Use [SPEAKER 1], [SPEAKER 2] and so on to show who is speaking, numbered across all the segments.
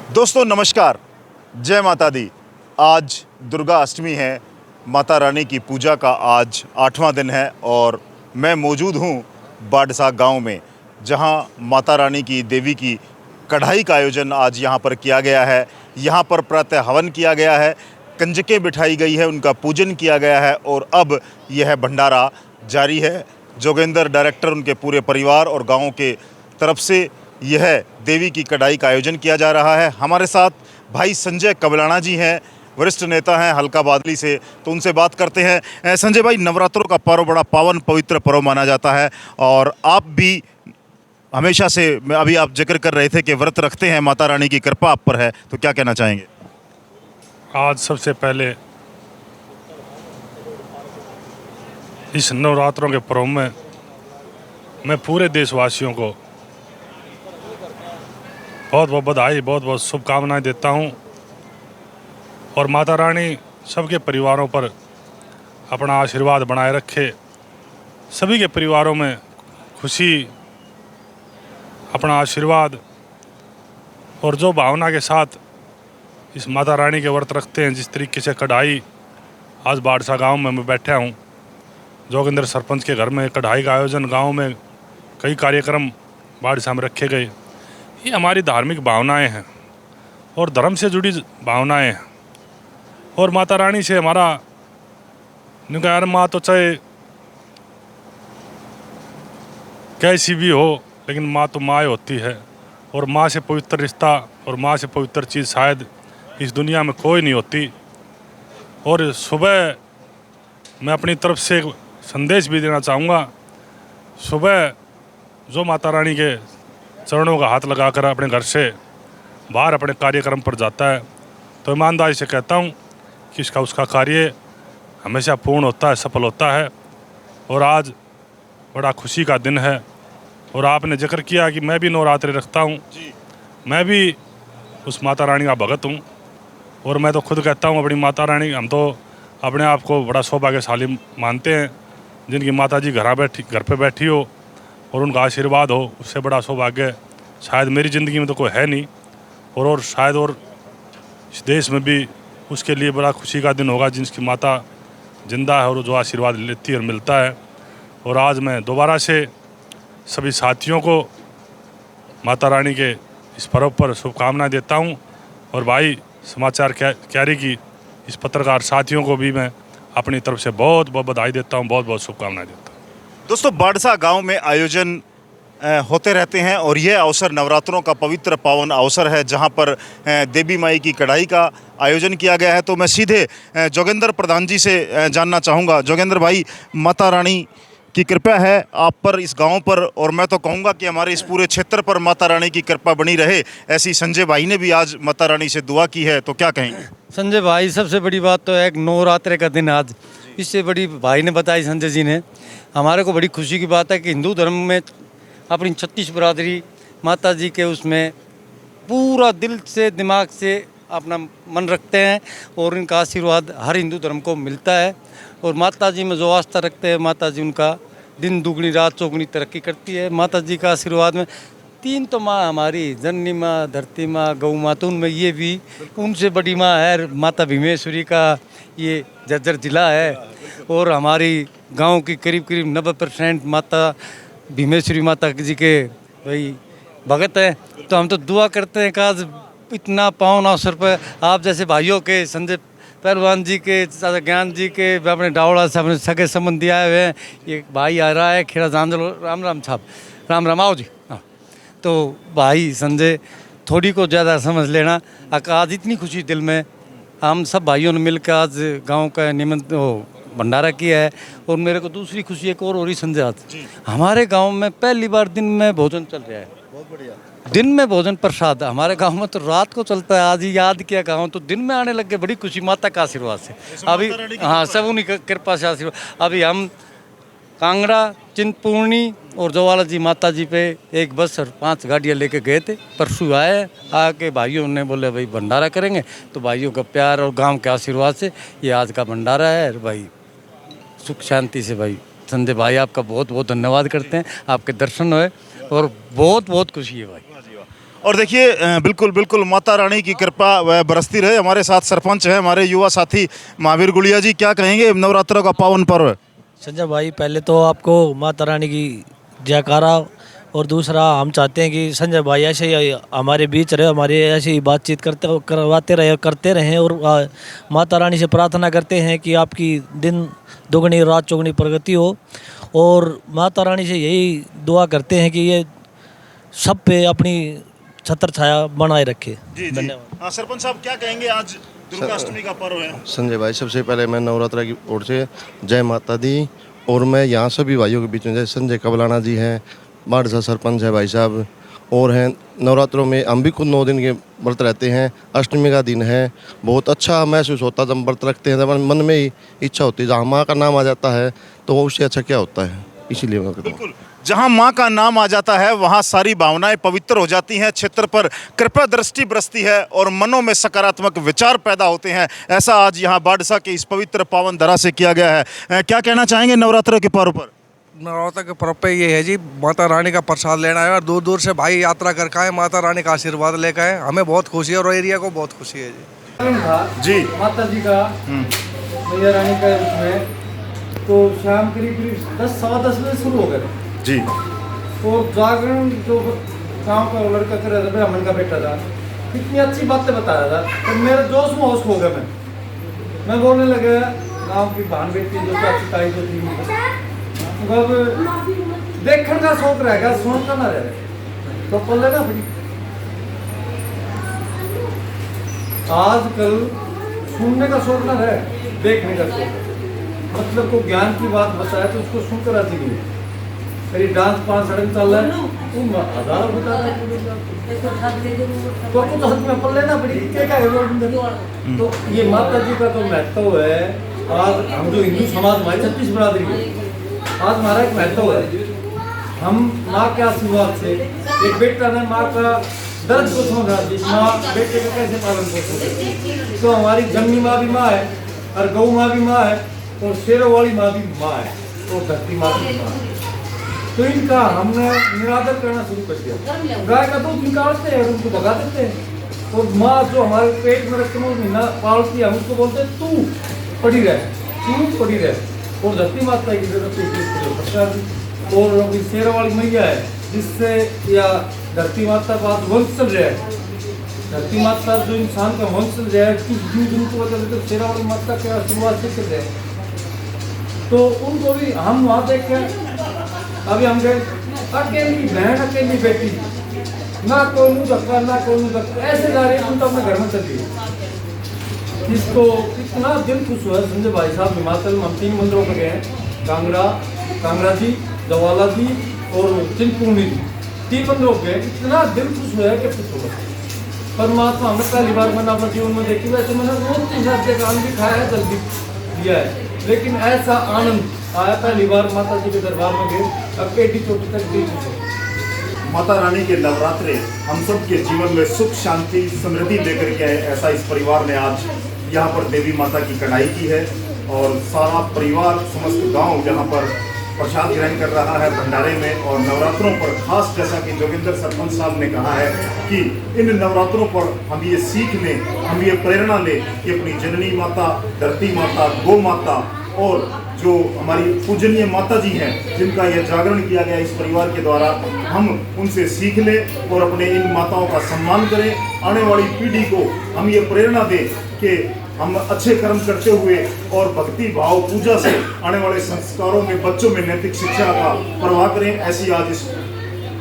[SPEAKER 1] दोस्तों नमस्कार, जय माता दी। आज दुर्गा अष्टमी है। माता रानी की पूजा का आज 8वां दिन है और मैं मौजूद हूँ बाडसा गांव में, जहां माता रानी की देवी की कढ़ाई का आयोजन आज यहां पर किया गया है। यहां पर प्रातः हवन किया गया है, कंजकें बिठाई गई है, उनका पूजन किया गया है और अब यह भंडारा जारी है। जोगेंद्र डायरेक्टर, उनके पूरे परिवार और गाँव के तरफ से यह देवी की कढ़ाई का आयोजन किया जा रहा है। हमारे साथ भाई संजय कबलाना जी हैं, वरिष्ठ नेता हैं हल्का बादली से, तो उनसे बात करते हैं। संजय भाई, नवरात्रों का पर्व बड़ा पावन पवित्र पर्व माना जाता है और आप भी हमेशा से, अभी आप जिक्र कर रहे थे कि व्रत रखते हैं, माता रानी की कृपा आप पर है, तो क्या कहना चाहेंगे?
[SPEAKER 2] आज सबसे पहले इस नवरात्रों के पर्व में मैं पूरे देशवासियों को बहुत बहुत बधाई, बहुत बहुत शुभकामनाएं देता हूं और माता रानी सबके परिवारों पर अपना आशीर्वाद बनाए रखे, सभी के परिवारों में खुशी, अपना आशीर्वाद और जो भावना के साथ इस माता रानी के व्रत रखते हैं। जिस तरीके से कढ़ाई आज बाडसा गांव में मैं बैठा हूं, जोगिंदर सरपंच के घर में कढ़ाई का आयोजन, गांव में कई कार्यक्रम बाडसा में रखे गए। ये हमारी धार्मिक भावनाएं हैं और धर्म से जुड़ी भावनाएं हैं और माता रानी से हमारा यार, माँ तो चाहे कैसी भी हो, लेकिन माँ तो माँ होती है और माँ से पवित्र रिश्ता और माँ से पवित्र चीज़ शायद इस दुनिया में कोई नहीं होती। और सुबह मैं अपनी तरफ से एक संदेश भी देना चाहूँगा। सुबह जो माता रानी के चरणों का हाथ लगाकर अपने घर से बाहर अपने कार्यक्रम पर जाता है, तो ईमानदारी से कहता हूँ कि इसका उसका कार्य हमेशा पूर्ण होता है, सफल होता है। और आज बड़ा खुशी का दिन है और आपने जिक्र किया कि मैं भी नवरात्रि रखता हूँ। मैं भी उस माता रानी का भगत हूँ और मैं तो खुद कहता हूँ अपनी माता रानी, हम तो अपने आप को बड़ा सौभाग्यशाली मानते हैं जिनकी माता जी घर पे बैठी हो और उनका आशीर्वाद हो। उससे बड़ा सौभाग्य शायद मेरी ज़िंदगी में तो कोई है नहीं और शायद और इस देश में भी उसके लिए बड़ा खुशी का दिन होगा जिनकी माता जिंदा है और जो आशीर्वाद लेती है और मिलता है। और आज मैं दोबारा से सभी साथियों को माता रानी के इस पर्व पर शुभकामनाएं देता हूं और भाई समाचार क्यारी की इस पत्रकार साथियों को भी मैं अपनी तरफ से बहुत बहुत बधाई देता हूं, बहुत बहुत शुभकामनाएं देता हूं।
[SPEAKER 1] दोस्तों, बाडसा गांव में आयोजन होते रहते हैं और यह अवसर नवरात्रों का पवित्र पावन अवसर है, जहां पर देवी माई की कढ़ाई का आयोजन किया गया है। तो मैं सीधे जोगेंद्र प्रधान जी से जानना चाहूँगा। जोगेंद्र भाई, माता रानी की कृपा है आप पर, इस गांव पर, और मैं तो कहूँगा कि हमारे इस पूरे क्षेत्र पर माता रानी की कृपा बनी रहे, ऐसी संजय भाई ने भी आज माता रानी से दुआ की है, तो क्या कहेंगे?
[SPEAKER 3] संजय भाई, सबसे बड़ी बात तो है नवरात्रे का दिन आज, इससे बड़ी भाई ने बताई, संजय जी ने। हमारे को बड़ी खुशी की बात है कि हिंदू धर्म में अपनी 36 बरादरी माता जी के उसमें पूरा दिल से दिमाग से अपना मन रखते हैं और इनका आशीर्वाद हर हिंदू धर्म को मिलता है। और माता जी में जो आस्था रखते हैं, माता जी उनका दिन दुगनी रात चौगुनी तरक्की करती है। माता जी का आशीर्वाद में 3 तो माँ हमारी, जननी माँ, धरती माँ, गौ माँ, तो उनमें ये भी उनसे बड़ी माँ है माता भीमेश्वरी का ये झज्जर जिला है। और हमारी गांव की करीब करीब 90% माता भीमेश्वरी माता जी के भाई भगत हैं। तो हम तो दुआ करते हैं कि आज इतना पावन अवसर पर आप जैसे भाइयों के, संजय पहलवान जी के, चाचा ज्ञान जी के, अपने डावड़ा से अपने सगे संबंधी आए हुए हैं। ये भाई आ रहा है खेड़ा जांजल, राम राम साहब, राम राम, आओ जी। हाँ, तो भाई संजय थोड़ी को ज़्यादा समझ लेना। आज इतनी खुशी दिल में, हम सब भाइयों ने मिलकर आज गांव का निमंत्रण भंडारा किया है। और मेरे को दूसरी खुशी एक और हो रही संजय, आज हमारे गांव में पहली बार दिन में भोजन चल रहा है। बहुत बढ़िया। दिन में भोजन प्रसाद हमारे गांव में तो रात को चलता है, आज ही याद किया गाँव तो दिन में आने लग गए। बड़ी खुशी माता का आशीर्वाद से अभी, हाँ, सब उन्हीं कृपा से आशीर्वाद। अभी हम कांगड़ा, चिंतपूर्णी और जोवाला जी माता जी पे एक बस और 5 गाड़ियाँ लेके गए थे। परसों आए, आके भाइयों ने बोले भाई भंडारा करेंगे, तो भाइयों का प्यार और गांव के आशीर्वाद से ये आज का भंडारा है। भाई सुख शांति से, भाई संजय भाई आपका बहुत बहुत धन्यवाद करते हैं, आपके दर्शन हुए और बहुत बहुत खुशी है भाई।
[SPEAKER 1] और देखिए बिल्कुल बिल्कुल माता रानी की कृपा वह बरसती रहे। हमारे साथ सरपंच हैं हमारे युवा साथी महावीर गुड़िया जी, क्या कहेंगे नवरात्रों का पावन पर्व?
[SPEAKER 4] संजय भाई, पहले तो आपको माता रानी की जयकारा, और दूसरा हम चाहते हैं कि संजय भाई ऐसे ही हमारे बीच रहे, हमारे ऐसे ही बातचीत करते रहें और माता रानी से प्रार्थना करते हैं कि आपकी दिन दोगुनी रात चौगुनी प्रगति हो, और माता रानी से यही दुआ करते हैं कि ये सब पे अपनी छत्र छाया बनाए रखे। धन्यवाद।
[SPEAKER 1] हाँ सरपंच साहब, क्या कहेंगे? आज दुर्गाष्टमी का पर्व है।
[SPEAKER 5] संजय भाई, सबसे पहले मैं नवरात्रा की ओर से जय माता दी। और मैं यहाँ सभी भाइयों के बीच में, जैसे संजय कबलाना जी हैं, बाड़सा सरपंच है भाई साहब, और हैं नवरात्रों में हम भी खुद 9 दिन के व्रत रहते हैं। अष्टमी का दिन है, बहुत अच्छा महसूस होता है जब व्रत रखते हैं, जब मन में ही इच्छा होती है, जहाँ माँ का नाम आ जाता है तो वो उससे अच्छा क्या होता है। इसीलिए मैं कहता हूँ,
[SPEAKER 1] बिल्कुल, जहां मां का नाम आ जाता है वहां सारी भावनाएं पवित्र हो जाती हैं, क्षेत्र पर कृपा दृष्टि बरसती है और मनों में सकारात्मक विचार पैदा होते हैं। ऐसा आज यहां बाड़सा के इस पवित्र पावन धरा से किया गया है। क्या कहना चाहेंगे नवरात्र के पर्व पर?
[SPEAKER 6] नवरात्र के पर्व पे ये है जी, माता रानी का प्रसाद लेना है और दूर दूर से भाई यात्रा करके आए, माता रानी का आशीर्वाद लेकर आए। हमें बहुत खुशी है और एरिया को बहुत खुशी है जी।
[SPEAKER 1] जी
[SPEAKER 3] माता जी का, मैया रानी का उसमें तो शाम करीब 10 सवा 10 बजे शुरू हो गए
[SPEAKER 1] जी।
[SPEAKER 3] और जागरण जो गाँव का लड़का कर रहा था, ब्राह्मण का बेटा था, कितनी अच्छी बातें बता रहा था, तो मेरे जोश में होश खो गया। मैं बोलने लगा, गाँव की बहन बेटी जो चाची ताई जो थी, अब देखने का शौक रहेगा, सुनता ना रहेगा तो पल लेना बड़ी। आजकल सुनने का शौक ना रहे, देखने का शौक। मतलब को ज्ञान की बात बताए तो उसको सुनकर आती नहीं। मेरी डांस 5 सड़क चल रहा है, तुम आधार बता रहे तो कुछ हद में पल लेना बड़ी क्या है। तो ये माता जी का तो महत्व है। आज हम जो हिंदू समाज हमारी 36 बरादरी है, आज हमारा एक महत्व है। हम माँ के आशीर्वाद से, एक बेटा ने माँ का दर्द को समझा दी, माँ बेटे का कैसे पालन पोषण करती, तो हमारी जंगली माँ भी माँ है, और गऊ माँ भी माँ है, और शेरों वाली माँ भी माँ है, और धरती माँ भी माँ है। तो इनका हमने निरादर करना शुरू कर दिया। गाय का दूध निकालते हैं और उनको भगा देते हैं, और माँ जो हमारे पेट में रखते महीना पालती है, हम उसको बोलते हैं तू पड़ी रहे, तू पड़ी रहे। और धरती माता की जरूरत, और अभी शेरों वाली मैया है, जिससे या धरती माता का वंशज है। धरती माता जो इंसान का वंशज है, किस जीव को बदलते शेरा वाली माता के आशीर्वाद से कर रहे हैं। तो उनको भी हम वहाँ देख के अभी हम गए, अकेली बहन अकेली बेटी, ना कोई मुँह धक्का ना कोई मुँह धक्का, ऐसे जा रहे हैं। हम तो अपने घर में चली इसको इतना दिल खुश हुआ संजय भाई साहब। हिमाचल में हम 3 मंदिरों पर गए हैं, कांगड़ा जी, जवाला जी और चिंतपूर्णी जी, 3 मंदिरों पे इतना दिल खुश हुआ है कि पूछो। परमात्मा हमने पहली बार मैंने अपने जीवन में देखी। वैसे मैंने रोज 3 काम भी खाया है, जल्दी दिया है, लेकिन ऐसा आनंद आया पहली बार माता जी के दरबार में गए, अकेली चोटी तक दिल खुश।
[SPEAKER 1] माता रानी के नवरात्रे हम सब के जीवन में सुख शांति समृद्धि लेकर के आए। ऐसा इस परिवार ने आज यहाँ पर देवी माता की कढ़ाई की है, और सारा परिवार समस्त गांव यहाँ पर प्रसाद ग्रहण कर रहा है भंडारे में। और नवरात्रों पर खास, जैसा कि जोगिंदर सरपंच साहब ने कहा है कि इन नवरात्रों पर हम ये सीख लें, हम ये प्रेरणा लें कि अपनी जननी माता, धरती माता, गौ माता और जो हमारी पूजनीय माता जी हैं, जिनका यह जागरण किया गया इस परिवार के द्वारा, हम उनसे सीख लें और अपने इन माताओं का सम्मान करें। आने वाली पीढ़ी को हम ये प्रेरणा दें कि हम अच्छे कर्म करते हुए और भक्ति भाव पूजा से आने वाले संस्कारों में बच्चों में नैतिक शिक्षा का प्रवाह करें। ऐसी आज इस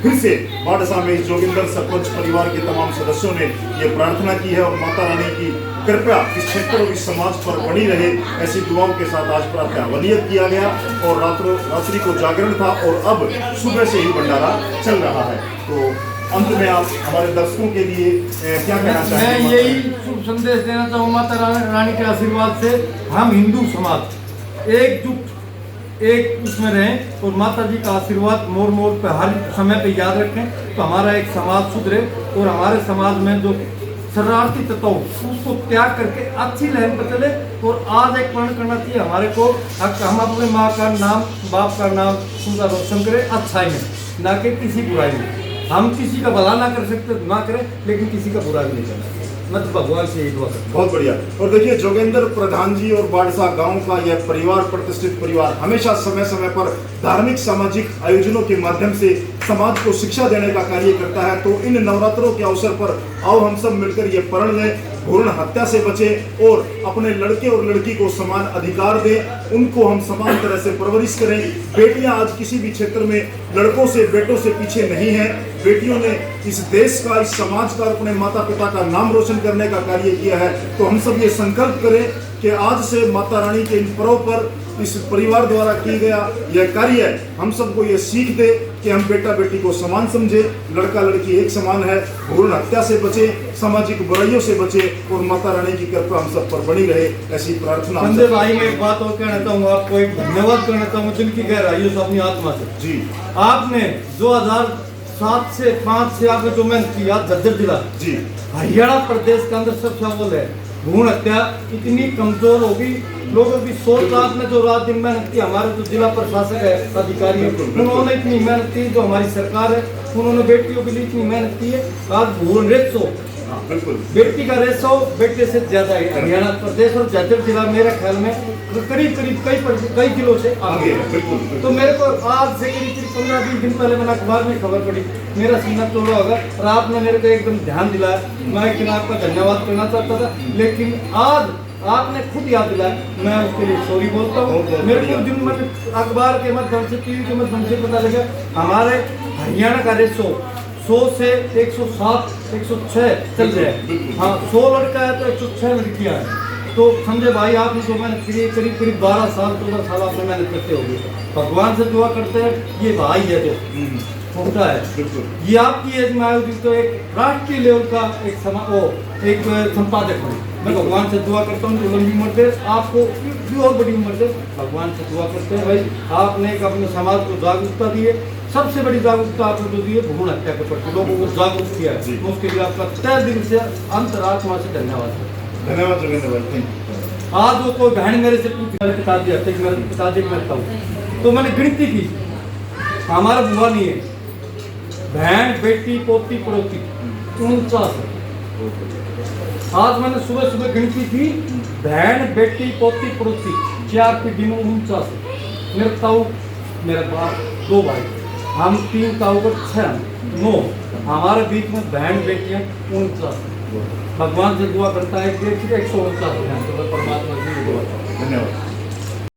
[SPEAKER 1] फिर से बाड़सा में इस जोगिंदर सरपंच परिवार के तमाम सदस्यों ने ये प्रार्थना की है, और माता रानी की कृपा इस क्षेत्र और इस समाज पर बनी रहे, ऐसी दुआओं के साथ आज प्रार्थना वलीयत किया गया। और रात्रि को जागरण था और अब सुबह से ही भंडारा चल रहा है। तो अंत में आप हमारे दर्शकों के लिए क्या कहना चाहेंगे?
[SPEAKER 3] मैं यही शुभ संदेश देना चाहूँ माता रानी के आशीर्वाद से हम हिंदू समाज एकजुट एक उसमें रहें, और माता जी का आशीर्वाद मोड़ मोड़ पर हर समय पे याद रखें, तो हमारा एक समाज सुधरे, और हमारे समाज में जो शरारती तत्व उसको त्याग करके अच्छी लाइन पर चले। और आज एक प्रण करना चाहिए हमारे को, हम अपने माँ का नाम, बाप का नाम पूरा रोशन करें अच्छाई में, ना कि किसी बुराई में। हम किसी का भला ना कर सकते ना करें, लेकिन किसी का बुरा भी नहीं करना। मैं तो भगवान से यही दुआ करता हूँ।
[SPEAKER 1] बहुत बढ़िया। और देखिए जोगेंद्र प्रधान जी और बाड़सा गांव का यह परिवार, प्रतिष्ठित परिवार, हमेशा समय समय पर धार्मिक सामाजिक आयोजनों के माध्यम से समाज को शिक्षा देने का कार्य करता है। तो इन नवरात्रों के अवसर पर आओ हम सब मिलकर ये प्रण लें, भ्रूण हत्या से बचें और अपने लड़के और लड़की को समान अधिकार दें, उनको हम समान तरह से परवरिश करें। बेटियां आज किसी भी क्षेत्र में लड़कों से, बेटों से पीछे नहीं है। बेटियों ने इस देश का, इस समाज का, अपने माता पिता का नाम रोशन करने का कार्य किया है। तो हम सब ये संकल्प करें कि आज से माता रानी के इन पर्व पर इस परिवार द्वारा किया गया यह कार्य हम सबको ये सीख दे कि हम बेटा बेटी को समान समझे, लड़का लड़की एक समान है, भ्रूण हत्या से बचे, सामाजिक बुराइयों से बचे और माता रानी की कृपा हम सब पर बनी रहे, ऐसी प्रार्थना।
[SPEAKER 3] संजय भाई, मैं एक बात और कहना चाहूँगा आपको, एक धन्यवाद करना चाहूँगा दिल की गहराइयों से, अपनी आत्मा से।
[SPEAKER 1] जी,
[SPEAKER 3] आपने 2007 से 5 से आपने जो मेहनत की, आज झज्जर जिला
[SPEAKER 1] जी,
[SPEAKER 3] हरियाणा प्रदेश के अंदर सबसे अव्वल है। भ्रूण हत्या इतनी कमजोर होगी, लोगों की सोच, आपने जो रात दिन मेहनत की, हमारे जो जिला प्रशासक है, अधिकारी है, उन्होंने इतनी मेहनत की, जो हमारी सरकार है उन्होंने बेटियों के लिए इतनी मेहनत की है। आज भ्रूण रेशो,
[SPEAKER 1] बिल्कुल
[SPEAKER 3] बेटी का रेशो बेटे से ज्यादा है हरियाणा प्रदेश और झज्जर जिला, मेरे ख्याल में करीब कई किलो से आगे है।
[SPEAKER 1] बिल्कुल।
[SPEAKER 3] तो मेरे को आज से करीब 15-20 दिन पहले मैंने अखबार में खबर पड़ी, मेरा सीना तोड़ा होगा और आपने मेरे को एकदम ध्यान दिलाया। मैं एक दिन आपका धन्यवाद करना चाहता था, लेकिन आज आपने खुद याद दिलाया, मैं उसके लिए सॉरी बोलता हूँ। मेरे को दिन में अखबार के माध्यम से, टीवी के माध्यम से पता लगा हमारे हरियाणा का रेशो 100 से 107, 106 चल रहा है। हाँ, 100 लड़का है तो 106 लड़कियाँ हैं। तो संजय भाई, आपने जो मेहनत की, करीब 12 साल 14 साल आपने मेहनत करते होंगे। भगवान से दुआ करते हैं, ये भाई है जो छोटा है, ये आपकी एज में आयोजित तो एक राष्ट्रीय लेवल का एक संपादक है। मैं भगवान से दुआ करता हूँ जो लंबी उम्र दे, आपको भी और बड़ी उम्र दे, भगवान से दुआ करते हैं। भाई, आपने एक अपने समाज को जागरूकता दी है, सबसे बड़ी जागरूकता आपने जो दी है भ्रूण हत्या के प्रति, लोगों को जागरूक किया है, तो उसके लिए आपका तहे दिल से, अंतरात्मा से धन्यवाद।
[SPEAKER 1] धन्यवाद जोगेंद्र भाई, थैंक यू।
[SPEAKER 3] आज वो कोई बहन मेरे से पूछी, मेरे पिताजी हत्या की, मेरे पिताजी मरता हूँ, तो मैंने गिनती की, हमारा बुआ नहीं है, बहन बेटी पोती पड़ोती 49 है। आज मैंने सुबह सुबह गिनती की, बहन बेटी पोती पड़ोसी 4 पीढ़ी में 49 है। मेरे ताऊ, मेरे बाप, 2 भाई, हम 3 ताऊ को 6, 9, हमारे बीच में बहन बेटियां 49। भगवान से दुआ करता है कि 149 परमात्मा से दुआ।
[SPEAKER 1] धन्यवाद।